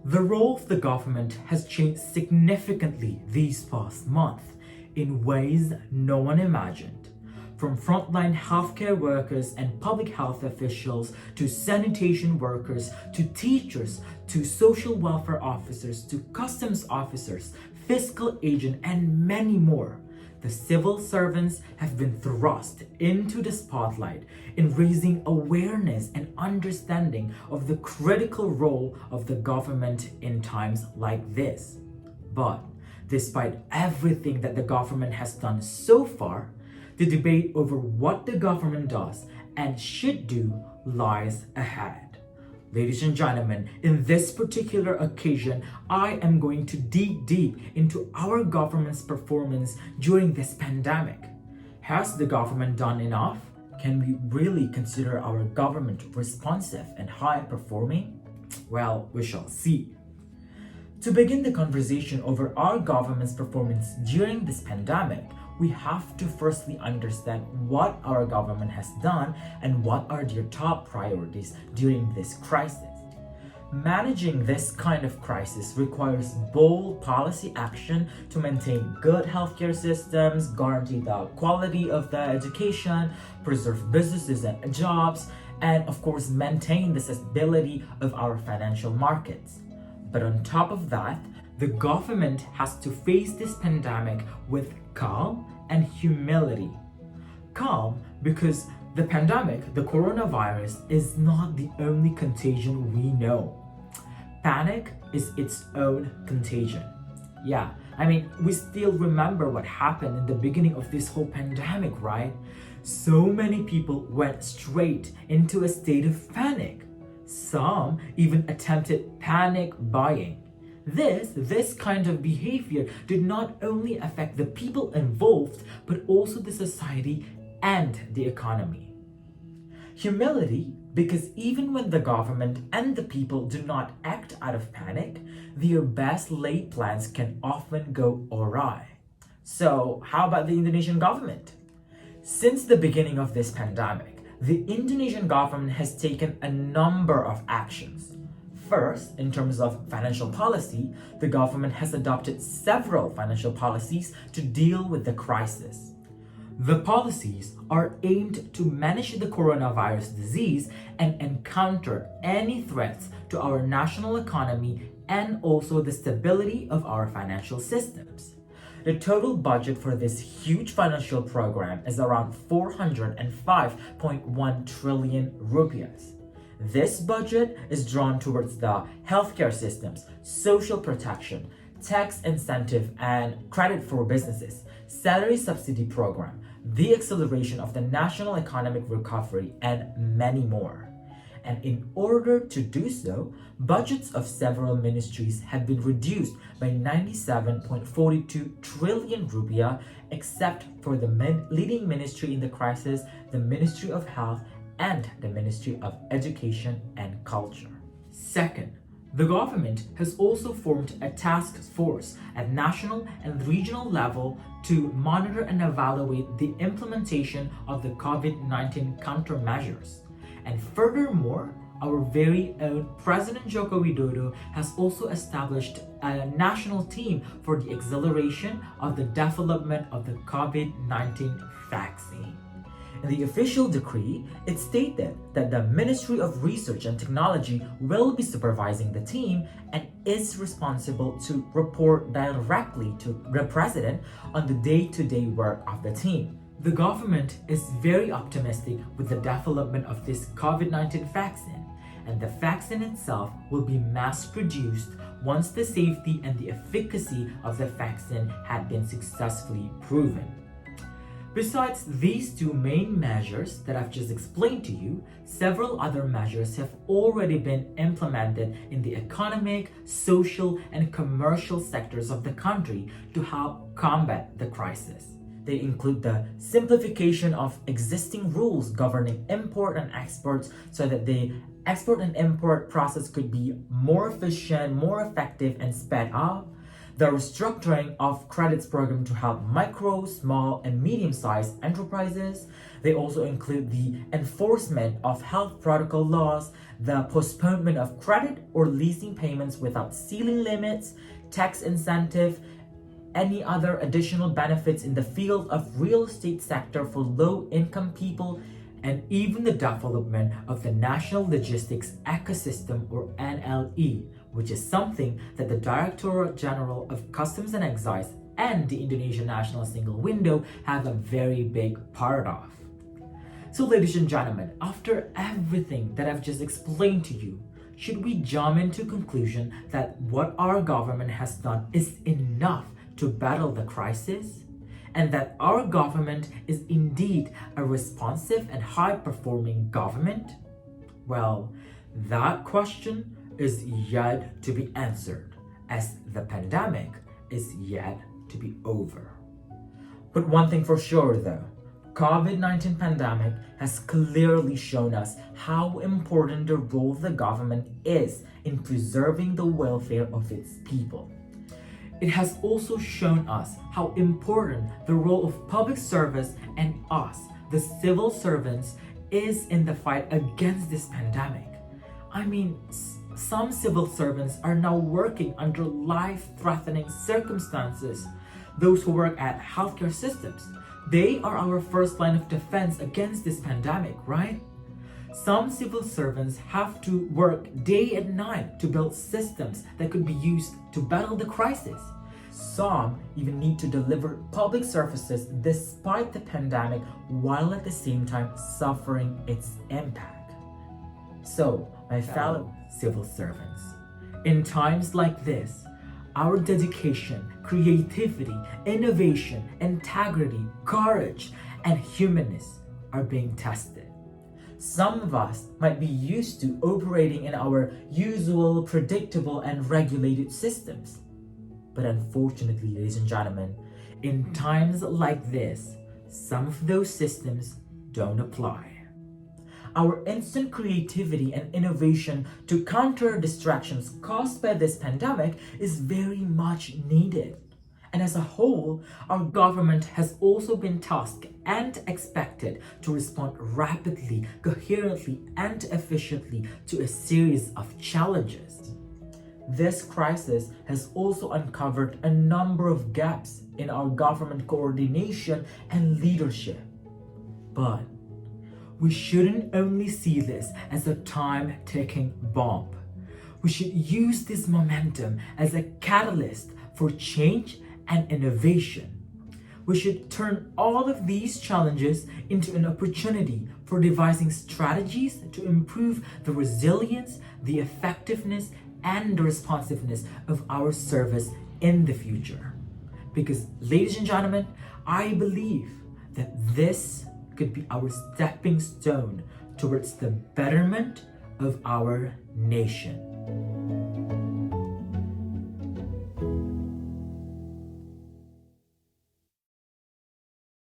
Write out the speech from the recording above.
The role of the government has changed significantly these past months in ways no one imagined. From frontline healthcare workers and public health officials to sanitation workers to teachers to social welfare officers to customs officers, fiscal agents, and many more. The civil servants have been thrust into the spotlight in raising awareness and understanding of the critical role of the government in times like this. But despite everything that the government has done so far, the debate over what the government does and should do lies ahead. Ladies and gentlemen, in this particular occasion, I am going to dig deep into our government's performance during this pandemic. Has the government done enough? Can we really consider our government responsive and high performing? Well, we shall see. To begin the conversation over our government's performance during this pandemic, we have to firstly understand what our government has done and what are their top priorities during this crisis. Managing this kind of crisis requires bold policy action to maintain good healthcare systems, guarantee the quality of the education, preserve businesses and jobs, and of course maintain the stability of our financial markets. But on top of that, the government has to face this pandemic with calm and humility. Calm because the pandemic, the coronavirus, is not the only contagion we know. Panic is its own contagion. Yeah, we still remember what happened in the beginning of this whole pandemic, right? So many people went straight into a state of panic. Some even attempted panic buying. This kind of behavior did not only affect the people involved, but also the society and the economy. Humility, because even when the government and the people do not act out of panic, their best laid plans can often go awry. So, how about the Indonesian government? Since the beginning of this pandemic, the Indonesian government has taken a number of actions. First, in terms of financial policy, the government has adopted several financial policies to deal with the crisis. The policies are aimed to manage the coronavirus disease and encounter any threats to our national economy and also the stability of our financial systems. The total budget for this huge financial program is around 405.1 trillion rupiahs. This budget is drawn towards the healthcare systems, social protection, tax incentive and credit for businesses, salary subsidy program, the acceleration of the national economic recovery, and many more. And in order to do so, budgets of several ministries have been reduced by 97.42 trillion rupiah, except for the leading ministry in the crisis, the Ministry of Health and the Ministry of Education and Culture. Second, the government has also formed a task force at national and regional level to monitor and evaluate the implementation of the COVID-19 countermeasures. And furthermore, our very own President Joko Widodo has also established a national team for the acceleration of the development of the COVID-19 vaccine. In the official decree, it stated that the Ministry of Research and Technology will be supervising the team and is responsible to report directly to the President on the day-to-day work of the team. The government is very optimistic with the development of this COVID-19 vaccine, and the vaccine itself will be mass-produced once the safety and the efficacy of the vaccine had been successfully proven. Besides these two main measures that I've just explained to you, several other measures have already been implemented in the economic, social, and commercial sectors of the country to help combat the crisis. They include the simplification of existing rules governing import and exports so that the export and import process could be more efficient, more effective, and sped up. the restructuring of credits program to help micro, small, and medium-sized enterprises. They also include the enforcement of health protocol laws, the postponement of credit or leasing payments without ceiling limits, tax incentive, any other additional benefits in the field of real estate sector for low-income people, and even the development of the National Logistics Ecosystem, or NLE, which is something that the Directorate General of Customs and Excise and the Indonesian National Single Window have a very big part of. So ladies and gentlemen, after everything that I've just explained to you, should we jump into conclusion that what our government has done is enough to battle the crisis? And that our government is indeed a responsive and high-performing government? Well, that question is yet to be answered, as the pandemic is yet to be over. But one thing for sure though, COVID-19 pandemic has clearly shown us how important the role of the government is in preserving the welfare of its people. It has also shown us how important the role of public service and us, the civil servants, is in the fight against this pandemic. I mean, some civil servants are now working under life-threatening circumstances. Those who work at healthcare systems, they are our first line of defense against this pandemic, right? Some civil servants have to work day and night to build systems that could be used to battle the crisis. Some even need to deliver public services despite the pandemic while at the same time suffering its impact. So, my fellow civil servants, in times like this, our dedication, creativity, innovation, integrity, courage, and humanness are being tested. Some of us might be used to operating in our usual, predictable, and regulated systems. But unfortunately, ladies and gentlemen, in times like this, some of those systems don't apply. Our instant creativity and innovation to counter distractions caused by this pandemic is very much needed. And as a whole, our government has also been tasked and expected to respond rapidly, coherently, and efficiently to a series of challenges. This crisis has also uncovered a number of gaps in our government coordination and leadership. But we shouldn't only see this as a time-ticking bomb. We should use this momentum as a catalyst for change and innovation. We should turn all of these challenges into an opportunity for devising strategies to improve the resilience, the effectiveness, and the responsiveness of our service in the future. Because, ladies and gentlemen, I believe that this could be our stepping stone towards the betterment of our nation.